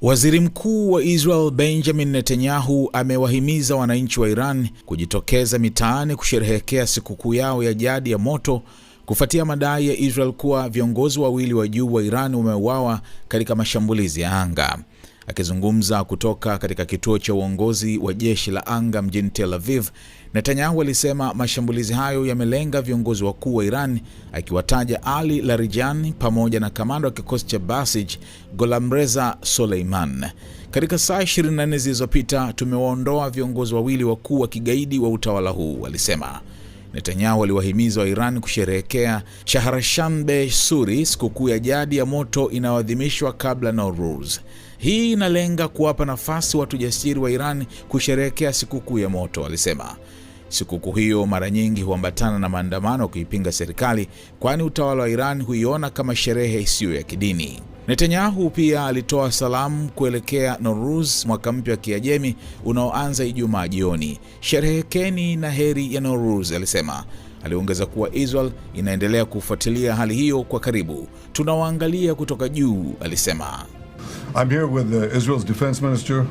Waziri Mkuu wa Israel Benjamin Netanyahu amewahimiza wananchi wa Iran kujitokeza mitaani kusherehekea sikukuu yao ya jadi ya moto kufuatia madai ya Israel kuwa viongozi wawili wa juu wa Iran wameuawa katika mashambulizi ya anga. Akizungumza kutoka katika kituo cha uongozi wa jeshi la anga mjini Tel Aviv, Netanyahu alisema mashambulizi hayo yamelenga viongozi wakuu wa Iran, akiwataja Ali Larijani pamoja na kamanda wa kikosi cha Basij Gholamreza Soleiman. Katika saa 24 zilizopita tumewaondoa viongozi wawili wakuu wa kigaidi wa utawala huu, alisema. Netanyahu aliwahimiza wa Iran kusherehekea Shahrashanbe Suri, sikukuu ya jadi ya moto inayoadhimishwa kabla Nowruz. Hii inalenga kuwapa nafasi watu jasiri wa Iran kusherehekea sikukuu ya moto, alisema. Sikukuu hiyo mara nyingi huambatana na maandamano kuipinga serikali, kwani utawala wa Iran huiona kama sherehe isiyo ya kidini. Netanyahu pia alitoa salamu kuelekea Nowruz, mwaka mpya wa Kiajemi unaoanza Ijumaa jioni. Sherehekeni na heri ya Nowruz, alisema. Aliongeza kuwa Israel inaendelea kufuatilia hali hiyo kwa karibu. Tunawaangalia kutoka juu, alisema. I'm here with Israel's defense minister,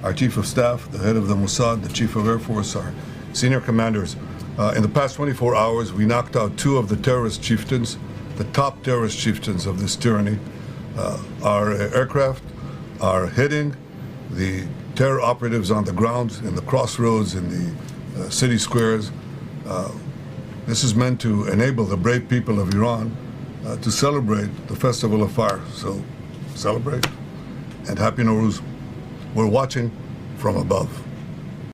our chief of staff, the head of the Mossad, the chief of Air Force, our senior commanders. In the past 24 hours, we knocked out 2 of the terrorist chieftains, the top terrorist chieftains of this tyranny. Our aircraft are hitting the terror operatives on the ground, in the crossroads, in the city squares. This is meant to enable the brave people of Iran to celebrate the Festival of Fire. So celebrate and Happy Nowruz. We're watching from above.